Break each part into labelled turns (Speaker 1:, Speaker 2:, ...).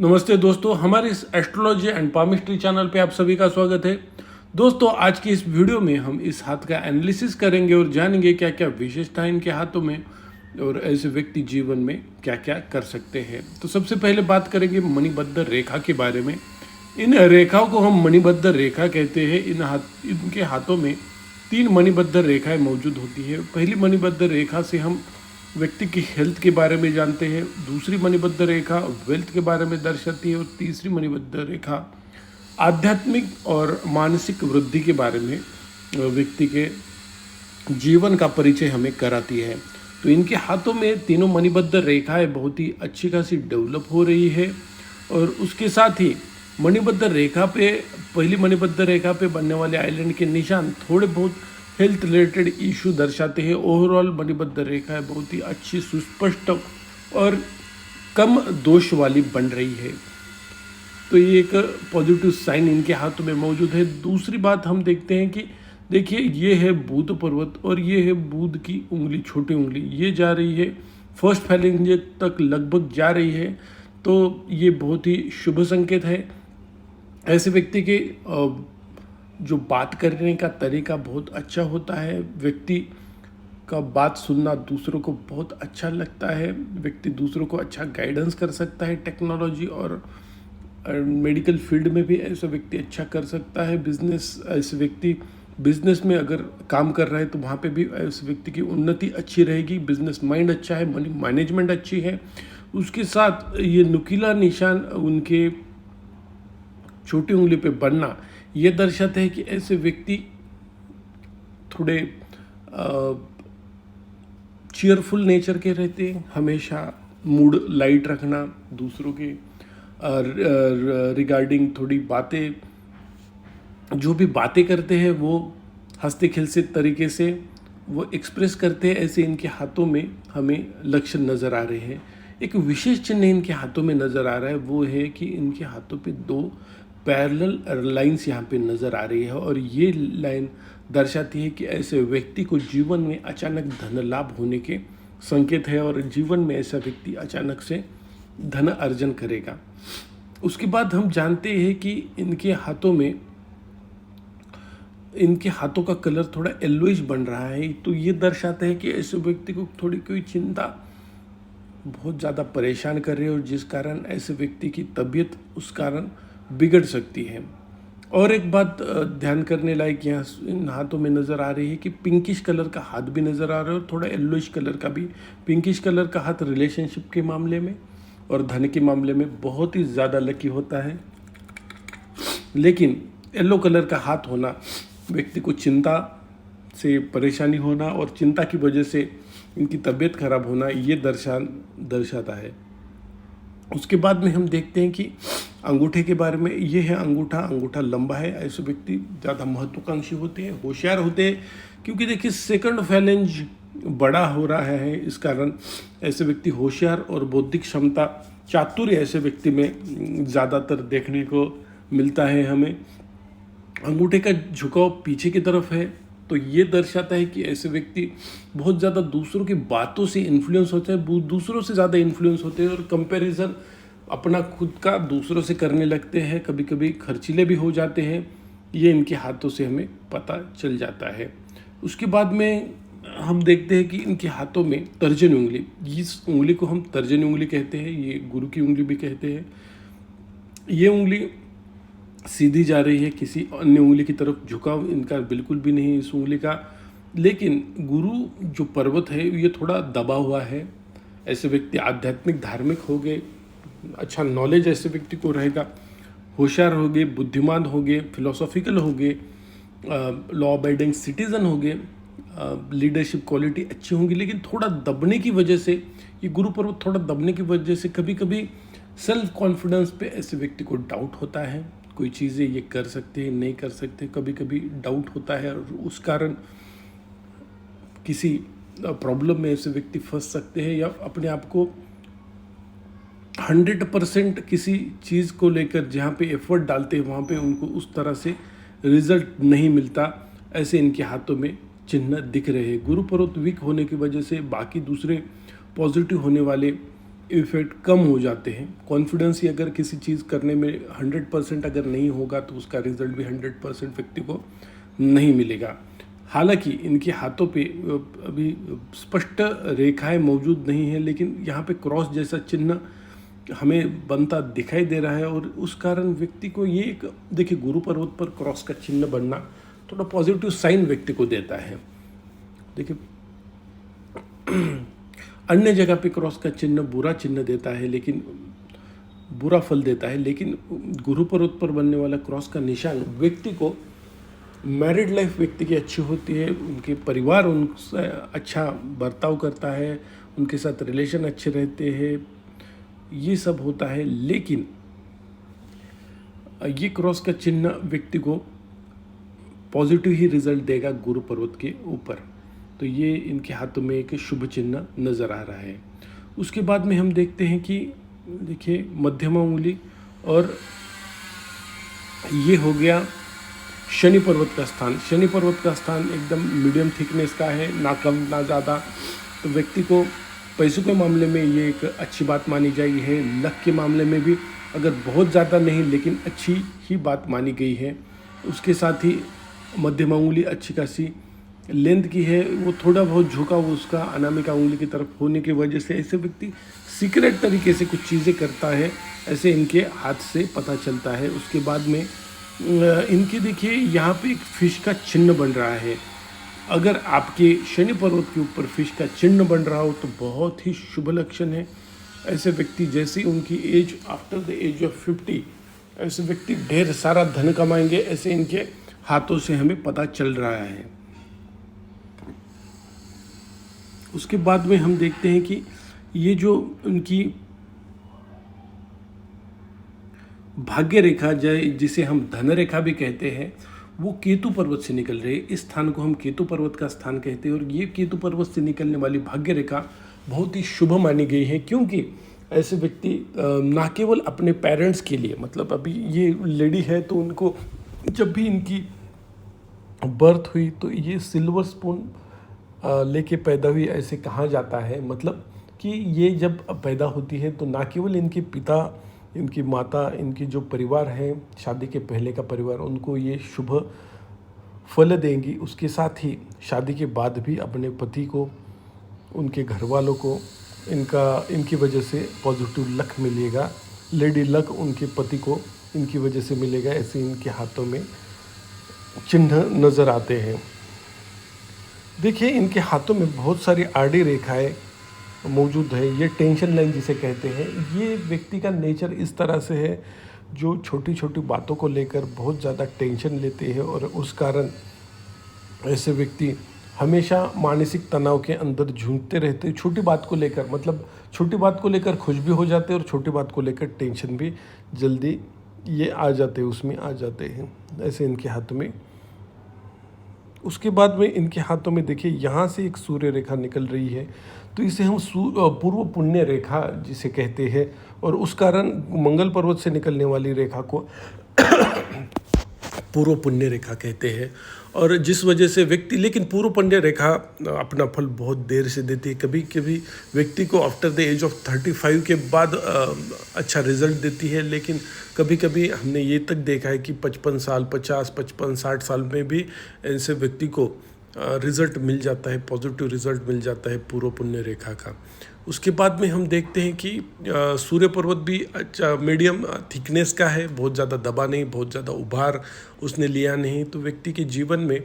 Speaker 1: नमस्ते दोस्तों, हमारे इस एस्ट्रोलॉजी एंड पामिस्ट्री चैनल पे आप सभी का स्वागत है। दोस्तों, आज की इस वीडियो में हम इस हाथ का एनालिसिस करेंगे और जानेंगे क्या क्या विशेषताएं इनके हाथों में और ऐसे व्यक्ति जीवन में क्या क्या कर सकते हैं। तो सबसे पहले बात करेंगे मणिबद्ध रेखा के बारे में। इन रेखाओं को हम मणिबद्ध रेखा कहते हैं। इनके हाथों में 3 मणिबद्ध रेखाएं मौजूद होती है। पहली मणिबद्ध रेखा से हम व्यक्ति की हेल्थ के बारे में जानते हैं, दूसरी मणिबद्ध रेखा वेल्थ के बारे में दर्शाती है और तीसरी मणिबद्ध रेखा आध्यात्मिक और मानसिक वृद्धि के बारे में व्यक्ति के जीवन का परिचय हमें कराती है। तो इनके हाथों में तीनों मणिबद्ध रेखाएं बहुत ही अच्छी खासी डेवलप हो रही है और उसके साथ ही मणिबद्ध रेखा पे पहली मणिबद्ध रेखा पे बनने वाले आइलैंड के निशान थोड़े बहुत हेल्थ रिलेटेड इशू दर्शाते हैं। ओवरऑल मणिबद्ध रेखा बहुत ही अच्छी, सुस्पष्ट और कम दोष वाली बन रही है। तो ये एक पॉजिटिव साइन इनके हाथों में मौजूद है। दूसरी बात हम देखते हैं कि देखिए, ये है बुध पर्वत और ये है बुध की उंगली, छोटी उंगली, ये जा रही है फर्स्ट फैलेंज तक लगभग जा रही है। तो ये बहुत ही शुभ संकेत है। ऐसे व्यक्ति के जो बात करने का तरीका बहुत अच्छा होता है, व्यक्ति का बात सुनना दूसरों को बहुत अच्छा लगता है, व्यक्ति दूसरों को अच्छा गाइडेंस कर सकता है। टेक्नोलॉजी और मेडिकल फील्ड में भी ऐसा व्यक्ति अच्छा कर सकता है। ऐसे व्यक्ति बिजनेस में अगर काम कर रहा है तो वहाँ पे भी ऐसे व्यक्ति की उन्नति अच्छी रहेगी। बिजनेस माइंड अच्छा है, मनी मैनेजमेंट अच्छी है। उसके साथ ये नुकीला निशान उनके छोटी उंगली पे बनना ये दर्शाते हैं कि ऐसे व्यक्ति थोड़े चीयरफुल नेचर के रहते हैं, हमेशा मूड लाइट रखना, दूसरों के रिगार्डिंग थोड़ी बातें, जो भी बातें करते हैं वो हंसते खिलते तरीके से वो एक्सप्रेस करते हैं। ऐसे इनके हाथों में हमें लक्षण नज़र आ रहे हैं। एक विशेष चिन्ह इनके हाथों में नज़र आ रहा है, वो है कि इनके हाथों पे 2 पैरेलल लाइंस यहाँ पे नज़र आ रही है और ये लाइन दर्शाती है कि ऐसे व्यक्ति को जीवन में अचानक धन लाभ होने के संकेत है और जीवन में ऐसा व्यक्ति अचानक से धन अर्जन करेगा। उसके बाद हम जानते हैं कि इनके हाथों का कलर थोड़ा येलोइश बन रहा है। तो ये दर्शाता है कि ऐसे व्यक्ति को थोड़ी कोई चिंता बहुत ज़्यादा परेशान कर रही है और जिस कारण ऐसे व्यक्ति की तबीयत उस कारण बिगड़ सकती है। और एक बात ध्यान करने लायक यहाँ इन हाथों में नज़र आ रही है कि पिंकिश कलर का हाथ भी नज़र आ रहा है और थोड़ा येलोइश कलर का भी। पिंकिश कलर का हाथ रिलेशनशिप के मामले में और धन के मामले में बहुत ही ज़्यादा लकी होता है, लेकिन येलो कलर का हाथ होना व्यक्ति को चिंता से परेशानी होना और चिंता की वजह से इनकी तबीयत खराब होना ये दर्शाता है। उसके बाद में हम देखते हैं कि अंगूठे के बारे में। ये है अंगूठा लंबा है। ऐसे व्यक्ति ज़्यादा महत्वाकांक्षी होते हैं, होशियार होते हैं, क्योंकि देखिए सेकंड फैलेंज बड़ा हो रहा है। इस कारण ऐसे व्यक्ति होशियार और बौद्धिक क्षमता, चातुर्य ऐसे व्यक्ति में ज़्यादातर देखने को मिलता है हमें। अंगूठे का झुकाव पीछे की तरफ है, तो ये दर्शाता है कि ऐसे व्यक्ति बहुत ज़्यादा दूसरों की बातों से इन्फ्लुएंस होते हैं, दूसरों से ज़्यादा इन्फ्लुएंस होते हैं और कंपैरिजन अपना खुद का दूसरों से करने लगते हैं, कभी कभी खर्चीले भी हो जाते हैं। ये इनके हाथों से हमें पता चल जाता है। उसके बाद में हम देखते हैं कि इनके हाथों में तर्जनी उंगली, इस उंगली को हम तर्जनी उंगली कहते हैं, ये गुरु की उंगली भी कहते हैं। ये उंगली सीधी जा रही है, किसी अन्य उंगली की तरफ झुकाव इनका बिल्कुल भी नहीं इस उंगली का। लेकिन गुरु जो पर्वत है ये थोड़ा दबा हुआ है। ऐसे व्यक्ति आध्यात्मिक धार्मिक हो गए, अच्छा नॉलेज ऐसे व्यक्ति को रहेगा, होशियार हो गए, बुद्धिमान हो गए, फिलोसॉफिकल हो गए, लॉ अबाइडिंग सिटीज़न हो गए, लीडरशिप क्वालिटी अच्छी होंगी। लेकिन थोड़ा दबने की वजह से, ये गुरु पर्वत थोड़ा दबने की वजह से कभी कभी सेल्फ कॉन्फिडेंस पे ऐसे व्यक्ति को डाउट होता है। कोई चीज़ें ये कर सकते हैं, नहीं कर सकते, कभी कभी डाउट होता है और उस कारण किसी प्रॉब्लम में ऐसे व्यक्ति फंस सकते हैं या अपने आप को 100% किसी चीज़ को लेकर जहाँ पे एफर्ट डालते हैं वहाँ पे उनको उस तरह से रिजल्ट नहीं मिलता। ऐसे इनके हाथों में चिन्ह दिख रहे हैं। गुरु पर्वत वीक होने की वजह से बाकी दूसरे पॉजिटिव होने वाले इफ़ेक्ट कम हो जाते हैं। कॉन्फिडेंस ही अगर किसी चीज़ करने में 100% अगर नहीं होगा तो उसका रिजल्ट भी 100% व्यक्ति को नहीं मिलेगा। हालांकि इनके हाथों पे अभी स्पष्ट रेखाएं मौजूद नहीं है, लेकिन यहाँ पे क्रॉस जैसा चिन्ह हमें बनता दिखाई दे रहा है, और उस कारण व्यक्ति को ये एक, देखिए, गुरु पर्वत पर क्रॉस का चिन्ह बनना थोड़ा पॉजिटिव साइन व्यक्ति को देता है। देखिए, अन्य जगह पे क्रॉस का चिन्ह बुरा चिन्ह देता है, लेकिन बुरा फल देता है, लेकिन गुरु पर्वत पर बनने वाला क्रॉस का निशान व्यक्ति को, मैरिड लाइफ व्यक्ति की अच्छी होती है, उनके परिवार उनसे अच्छा बर्ताव करता है, उनके साथ रिलेशन अच्छे रहते हैं, ये सब होता है। लेकिन ये क्रॉस का चिन्ह व्यक्ति को पॉजिटिव ही रिजल्ट देगा गुरु पर्वत के ऊपर। तो ये इनके हाथों में एक शुभ चिन्ह नज़र आ रहा है। उसके बाद में हम देखते हैं कि देखिए, मध्यमा उंगली, और ये हो गया शनि पर्वत का स्थान। शनि पर्वत का स्थान एकदम मीडियम थिकनेस का है, ना कम ना ज़्यादा। तो व्यक्ति को पैसों के मामले में ये एक अच्छी बात मानी जाएगी है। लक के मामले में भी अगर बहुत ज़्यादा नहीं, लेकिन अच्छी ही बात मानी गई है। उसके साथ ही मध्यमा उंगली अच्छी खासी लेंथ की है, वो थोड़ा बहुत झुका हुआ उसका अनामिका उंगली की तरफ होने की वजह से ऐसे व्यक्ति सीक्रेट तरीके से कुछ चीज़ें करता है, ऐसे इनके हाथ से पता चलता है। उसके बाद में इनके देखिए, यहाँ पे एक फिश का चिन्ह बन रहा है। अगर आपके शनि पर्वत के ऊपर फिश का चिन्ह बन रहा हो तो बहुत ही शुभ लक्षण है। ऐसे व्यक्ति, जैसे उनकी age after the age of 50, ऐसे व्यक्ति ढेर सारा धन कमाएंगे, ऐसे इनके हाथों से हमें पता चल रहा है। उसके बाद में हम देखते हैं कि ये जो उनकी भाग्य रेखा, जिसे हम धन रेखा भी कहते हैं, वो केतु पर्वत से निकल रही है। इस स्थान को हम केतु पर्वत का स्थान कहते हैं, और ये केतु पर्वत से निकलने वाली भाग्य रेखा बहुत ही शुभ मानी गई है, क्योंकि ऐसे व्यक्ति ना केवल अपने पेरेंट्स के लिए, मतलब अभी ये लेडी है तो उनको जब भी इनकी बर्थ हुई तो ये सिल्वर स्पून लेके पैदा हुई, ऐसे कहा जाता है। मतलब कि ये जब पैदा होती है तो ना केवल इनके पिता, इनकी माता, इनकी जो परिवार है, शादी के पहले का परिवार, उनको ये शुभ फल देंगी, उसके साथ ही शादी के बाद भी अपने पति को, उनके घर वालों को इनकी वजह से पॉजिटिव लक मिलेगा। लेडी लक उनके पति को इनकी वजह से मिलेगा, ऐसे इनके हाथों में चिन्ह नज़र आते हैं। देखिए, इनके हाथों में बहुत सारी आड़ी रेखाएं मौजूद है। ये टेंशन लाइन जिसे कहते हैं। ये व्यक्ति का नेचर इस तरह से है जो छोटी छोटी बातों को लेकर बहुत ज़्यादा टेंशन लेते हैं, और उस कारण ऐसे व्यक्ति हमेशा मानसिक तनाव के अंदर झूमते रहते हैं। छोटी बात को लेकर, मतलब छोटी बात को लेकर खुश भी हो जाते हैं, और छोटी बात को लेकर टेंशन भी जल्दी ये आ जाते हैं, उसमें आ जाते हैं, ऐसे इनके हाथ में। उसके बाद में इनके हाथों में देखिए, यहाँ से एक सूर्य रेखा निकल रही है, तो इसे हम पूर्व पुण्य रेखा जिसे कहते हैं, और उस कारण मंगल पर्वत से निकलने वाली रेखा को पूर्व पुण्य रेखा कहते हैं। और जिस वजह से व्यक्ति, लेकिन पूर्व पुण्य रेखा अपना फल बहुत देर से देती है। कभी कभी व्यक्ति को आफ्टर द एज ऑफ 35 के बाद अच्छा रिजल्ट देती है, लेकिन कभी कभी हमने ये तक देखा है कि 55 साल, 50, 55, 60 साल में भी ऐसे व्यक्ति को रिज़ल्ट मिल जाता है, पॉजिटिव रिज़ल्ट मिल जाता है पूर्व पुण्य रेखा का। उसके बाद में हम देखते हैं कि सूर्य पर्वत भी अच्छा मीडियम थिकनेस का है, बहुत ज़्यादा दबा नहीं, बहुत ज़्यादा उभार उसने लिया नहीं। तो व्यक्ति के जीवन में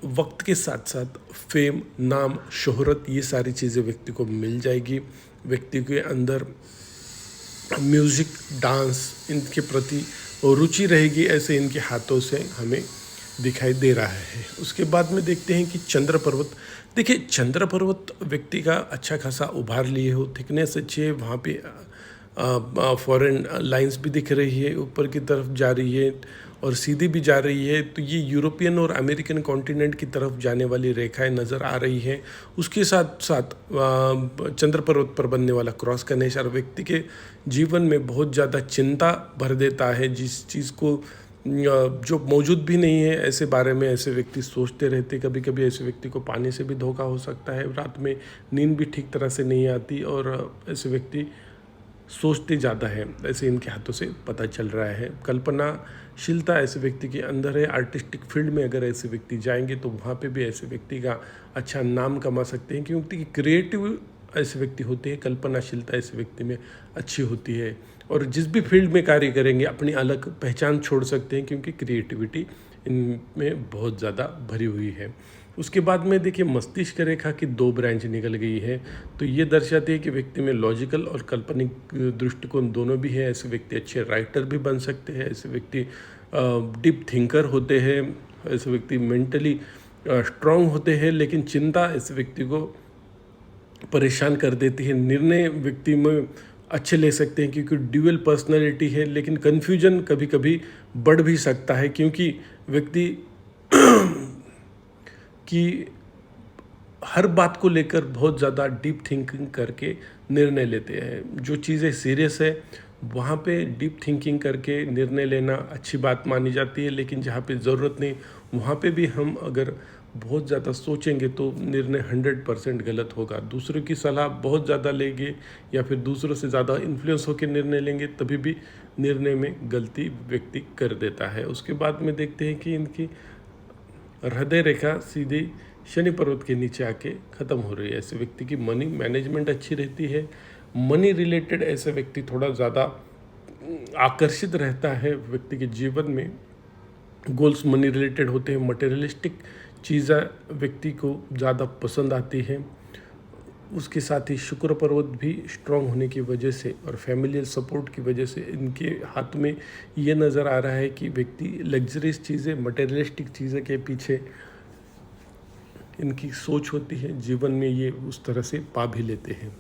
Speaker 1: वक्त के साथ साथ फेम, नाम, शोहरत, ये सारी चीज़ें व्यक्ति को मिल जाएगी। व्यक्ति के अंदर म्यूज़िक, डांस, इनके प्रति रुचि रहेगी, ऐसे इनके हाथों से हमें दिखाई दे रहा है। उसके बाद में देखते हैं कि चंद्र पर्वत। देखिए, चंद्र पर्वत व्यक्ति का अच्छा खासा उभार लिए हो, थिकनेस अच्छी है, वहाँ पे फॉरेन लाइंस भी दिख रही है, ऊपर की तरफ जा रही है और सीधी भी जा रही है। तो ये यूरोपियन और अमेरिकन कॉन्टिनेंट की तरफ जाने वाली रेखाएं नज़र आ रही हैं। उसके साथ साथ चंद्र पर्वत पर बनने वाला क्रॉस का निशान व्यक्ति के जीवन में बहुत ज़्यादा चिंता भर देता है। जिस चीज़ को जो मौजूद भी नहीं है, ऐसे बारे में ऐसे व्यक्ति सोचते रहते। कभी कभी ऐसे व्यक्ति को पानी से भी धोखा हो सकता है, रात में नींद भी ठीक तरह से नहीं आती और ऐसे व्यक्ति सोचते ज़्यादा है, ऐसे इनके हाथों से पता चल रहा है। कल्पनाशीलता ऐसे व्यक्ति के अंदर है। आर्टिस्टिक फील्ड में अगर ऐसे व्यक्ति जाएंगे तो वहाँ पे भी ऐसे व्यक्ति का अच्छा नाम कमा सकते हैं, क्योंकि क्रिएटिव ऐसे व्यक्ति होते हैं, कल्पनाशीलता ऐसे व्यक्ति में अच्छी होती है और जिस भी फील्ड में कार्य करेंगे अपनी अलग पहचान छोड़ सकते हैं, क्योंकि क्रिएटिविटी इनमें बहुत ज़्यादा भरी हुई है। उसके बाद में देखिए मस्तिष्क रेखा की 2 ब्रांच निकल गई है, तो ये दर्शाती है कि व्यक्ति में लॉजिकल और काल्पनिक दृष्टिकोण दोनों भी है। ऐसे व्यक्ति अच्छे राइटर भी बन सकते हैं, ऐसे व्यक्ति डीप थिंकर होते हैं, ऐसे व्यक्ति मेंटली स्ट्रांग होते हैं, लेकिन चिंता ऐसे व्यक्ति को परेशान कर देती है। निर्णय व्यक्ति में अच्छे ले सकते हैं क्योंकि ड्यूअल पर्सनैलिटी है, लेकिन कन्फ्यूजन कभी कभी बढ़ भी सकता है, क्योंकि व्यक्ति की हर बात को लेकर बहुत ज़्यादा डीप थिंकिंग करके निर्णय लेते हैं। जो चीज़ें सीरियस है वहाँ पे डीप थिंकिंग करके निर्णय लेना अच्छी बात मानी जाती है, लेकिन जहाँ पे ज़रूरत नहीं वहाँ पे भी हम अगर बहुत ज़्यादा सोचेंगे तो निर्णय 100% गलत होगा। दूसरों की सलाह बहुत ज़्यादा लेंगे या फिर दूसरों से ज़्यादा इन्फ्लुएंस होकर निर्णय लेंगे, तभी भी निर्णय में गलती व्यक्ति कर देता है। उसके बाद में देखते हैं कि इनकी हृदय रेखा सीधी शनि पर्वत के नीचे आके ख़त्म हो रही है। ऐसे व्यक्ति की मनी मैनेजमेंट अच्छी रहती है। मनी रिलेटेड ऐसे व्यक्ति थोड़ा ज़्यादा आकर्षित रहता है। व्यक्ति के जीवन में गोल्स मनी रिलेटेड होते हैं। मटेरियलिस्टिक चीज़ें व्यक्ति को ज़्यादा पसंद आती हैं। उसके साथ ही शुक्र पर्वत भी स्ट्रांग होने की वजह से और फैमिलियल सपोर्ट की वजह से इनके हाथ में ये नज़र आ रहा है कि व्यक्ति लग्जरियस चीज़ें, मटेरियलिस्टिक चीज़ें के पीछे इनकी सोच होती है। जीवन में ये उस तरह से पा भी लेते हैं।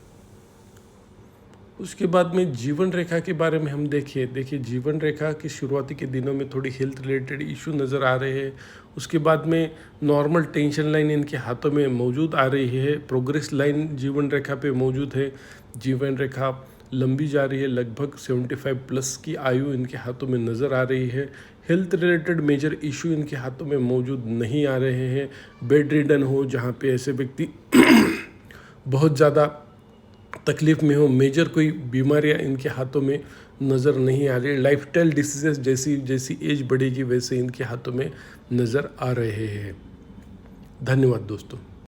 Speaker 1: उसके बाद में जीवन रेखा के बारे में हम देखिए जीवन रेखा की शुरुआती के दिनों में थोड़ी हेल्थ रिलेटेड इशू नज़र आ रहे हैं। उसके बाद में नॉर्मल टेंशन लाइन इनके हाथों में मौजूद आ रही है। प्रोग्रेस लाइन जीवन रेखा पे मौजूद है। जीवन रेखा लंबी जा रही है, लगभग 75+ की आयु इनके हाथों में नज़र आ रही है। हेल्थ रिलेटेड मेजर इशू इनके हाथों में मौजूद नहीं आ रहे हैं। बेड रिडन हो, जहाँ पे ऐसे व्यक्ति बहुत ज़्यादा तकलीफ़ में हो, मेजर कोई बीमारियां इनके हाथों में नज़र नहीं आ रही। लाइफस्टाइल डिसीजेस जैसी जैसी एज बढ़ेगी वैसे इनके हाथों में नज़र आ रहे हैं। धन्यवाद दोस्तों।